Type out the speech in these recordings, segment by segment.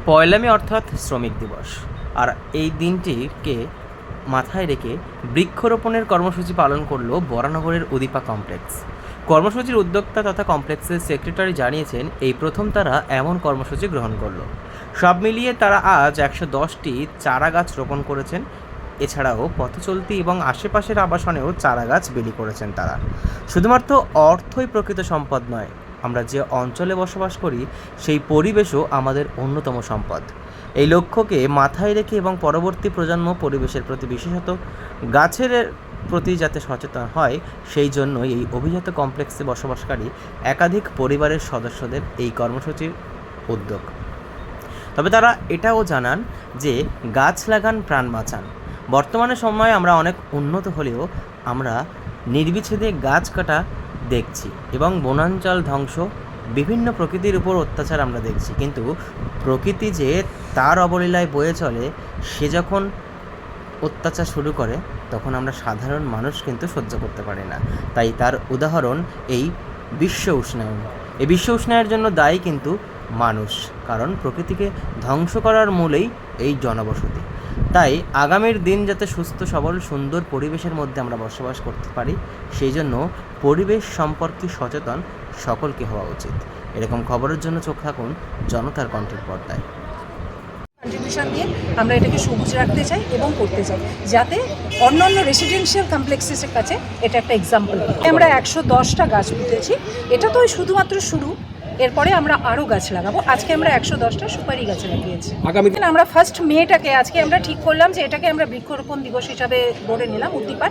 পয়লা মে অর্থাৎ শ্রমিক দিবস, আর এই দিনটিকে মাথায় রেখে বৃক্ষরোপণের কর্মসূচি পালন করল বরানগরের উদীপা কমপ্লেক্স। কর্মসূচির উদ্যোক্তা তথা কমপ্লেক্সের সেক্রেটারি জানিয়েছেন, এই প্রথম তারা এমন কর্মসূচি গ্রহণ করলো। সব মিলিয়ে তারা আজ 110টি চারা গাছ রোপণ করেছেন। এছাড়াও পথ চলতি এবং আশেপাশের আবাসনেও চারা গাছ বিলি করেছেন তারা। শুধুমাত্র অর্থই প্রকৃত সম্পদ নয়, আমরা যে অঞ্চলে বসবাস করি সেই পরিবেশও আমাদের অন্যতম সম্পদ। এই লক্ষ্যকে মাথায় রেখে এবং পরবর্তী প্রজন্ম পরিবেশের প্রতি, বিশেষত গাছের প্রতি যাতে সচেতন হয়, সেই জন্যই এই অভিজাত কমপ্লেক্সে বসবাসকারী একাধিক পরিবারের সদস্যদের এই কর্মসূচির উদ্যোগ। তবে তারা এটাও জানান যে গাছ লাগান প্রাণ বাঁচান। বর্তমানে সময়ে আমরা অনেক উন্নত হলেও আমরা নির্বিচ্ছেদে গাছ কাটা দেখছি এবং বনাঞ্চল ধ্বংস, বিভিন্ন প্রকৃতির উপর অত্যাচার আমরা দেখছি। কিন্তু প্রকৃতি যে তার অবলীলায় বয়ে চলে, সে যখন অত্যাচার শুরু করে তখন আমরা সাধারণ মানুষ কিন্তু সহ্য করতে পারি না। তাই তার উদাহরণ এই বিশ্ব উষ্ণায়ন। এই বিশ্ব উষ্ণায়নের জন্য দায়ী কিন্তু মানুষ, কারণ প্রকৃতিকে ধ্বংস করার মূলেই এই জনবসতি। তাই আগামীর দিন যাতে সুস্থ সবল সুন্দর পরিবেশের মধ্যে আমরা বসবাস করতে পারি, সেই জন্য পরিবেশ সম্পর্কে সচেতন সকলকে হওয়া উচিত। এরকম খবরের জন্য চোখ রাখুন জনতার কণ্ঠের পর্দায়। কন্ট্রিবিউশন দিয়ে আমরা এটাকে সবুজ রাখতে চাই এবং করতে চাই, যাতে অন্যান্য রেসিডেন্সিয়াল কমপ্লেক্সেসের কাছে এটা একটা এক্সাম্পল। আমরা 110টা গাছ পুঁতেছি। এটা তো শুধুমাত্র শুরু, এরপরে আমরা আরও গাছ লাগাবো। আজকে আমরা 110টা সুপারি গাছ লাগিয়েছি। আগামী দিন আমরা 1 মেটাকে আজকে আমরা ঠিক করলাম যে এটাকে আমরা বৃক্ষরোপণ দিবস হিসাবে ধরে নিলাম, উদ্দীপার।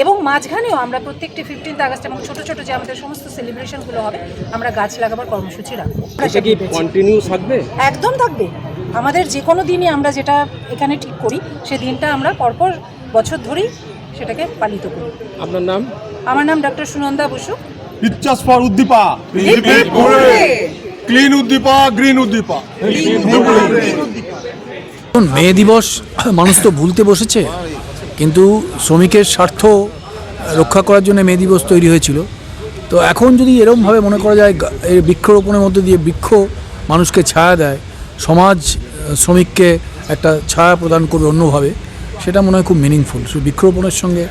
এবং মাঝখানেও আমরা প্রত্যেকটি 15 আগস্ট এবং ছোটো ছোটো যে আমাদের সমস্ত সেলিব্রেশনগুলো হবে, আমরা গাছ লাগাবার কর্মসূচি রাখবো। কন্টিনিউ থাকবে? একদম থাকবে। আমাদের যে কোনো দিনই আমরা যেটা এখানে ঠিক করি, সে দিনটা আমরা পরপর বছর ধরেই সেটাকে পালিত করি। আপনার নাম? আমার নাম doctor Sunanda Basu. Pictures for Uddipa, clean Uddipa, green Uddipa. May দিবস মানুষ তো ভুলতে বসেছে, কিন্তু শ্রমিকের স্বার্থ রক্ষা করার জন্য মে দিবস তৈরি হয়েছিল। তো এখন যদি এরকমভাবে মনে করা যায়, এই বৃক্ষরোপণের মধ্যে দিয়ে বৃক্ষ মানুষকে ছায়া দেয়, সমাজ শ্রমিককে একটা ছায়া প্রদান করবে অন্যভাবে, সেটা মনে হয় খুব মিনিংফুল। শুধু বৃক্ষরোপণের সঙ্গে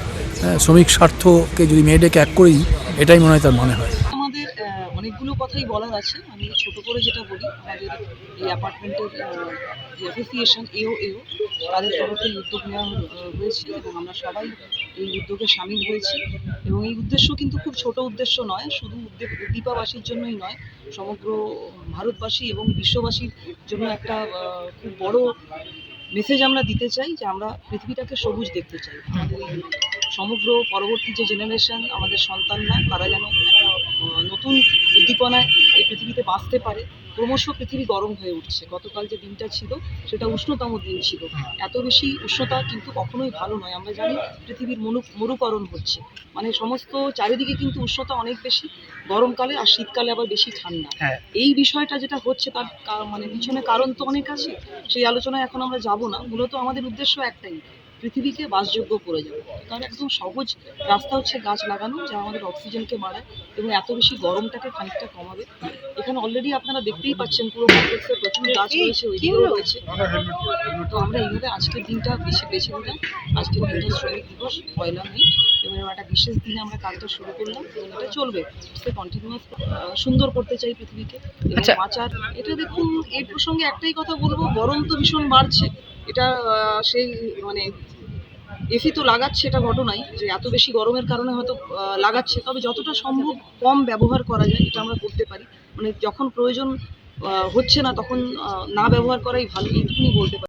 শ্রমিক স্বার্থকে যদি মেয়েটাকে এক করেই, এটাই মনে হয় তার মানে হয়। আমাদের অনেকগুলো কথাই বলার আছে। আমি ছোট করে যেটা বলি, আমাদের এই অ্যাপার্টমেন্টের যে অ্যাসোসিয়েশন এও তাদের তরফ থেকে উদ্যোগ নেওয়া হয়েছে এবং আমরা সবাই এই উদ্যোগে সামিল হয়েছি। এবং এই উদ্দেশ্য কিন্তু খুব ছোট উদ্দেশ্য নয়, শুধু উদ্দীপাবাসীর জন্যই নয়, সমগ্র ভারতবাসী এবং বিশ্ববাসীর জন্য একটা খুব বড় মেসেজ আমরা দিতে চাই যে আমরা পৃথিবীটাকে সবুজ দেখতে চাই। আমাদের এই সমগ্র পরবর্তী যে জেনারেশন, আমাদের সন্তানরা, তারা যেন একটা নতুন উদ্দীপনায় এই পৃথিবীতে বাঁচতে পারে। ক্রমশ পৃথিবী গরম হয়ে উঠছে। গতকাল যে দিনটা ছিল সেটা উষ্ণতম দিন ছিল। এত বেশি উষ্ণতা কিন্তু কখনোই ভালো নয়। আমরা জানি পৃথিবীর মরুকরণ হচ্ছে, মানে সমস্ত চারিদিকে কিন্তু উষ্ণতা অনেক বেশি গরমকালে, আর শীতকালে আবার বেশি ঠান্ডা। এই বিষয়টা যেটা হচ্ছে তার মানে পিছনে কারণ তো অনেক আছে, সেই আলোচনায় এখন আমরা যাব না। মূলত আমাদের উদ্দেশ্য একটাই, পৃথিবীকে বাসযোগ্য করে যাবে। তার একদম সহজ রাস্তা হচ্ছে গাছ লাগানো, যা আমাদের অক্সিজেনকে বাড়ায় এবং এত বেশি গরমটাকে খানিকটা কমাবে। এখানে অলরেডি আপনারা দেখতেই পাচ্ছেন পুরো কমপ্লেক্সে প্রচুর গাছ রয়েছে, ওইদিকেও রয়েছে। তো আমরা এইভাবে আজকের দিনটা বেছে নিলাম। আজকের দিনটা শ্রমিক দিবস, পয়লা মে, এবং একটা বিশেষ দিনে আমরা কাজটা শুরু করলাম এবং এটা চলবে। কন্টিনিউয়াস সুন্দর করতে চাই পৃথিবীকে এবং বাঁচার। এটা দেখুন, এই প্রসঙ্গে একটাই কথা বলবো, গরম তো ভীষণ বাড়ছে। এটা সেই মানে এসি তো লাগাচ্ছে, এটা ঘটনাই যে এত বেশি গরমের কারণে হয়তো লাগাচ্ছে। তবে যতটা সম্ভব কম ব্যবহার করা যায় এটা আমরা করতে পারি। মানে যখন প্রয়োজন হচ্ছে না তখন না ব্যবহার করাই ভালো, এইটুকুনি বলতে পারি।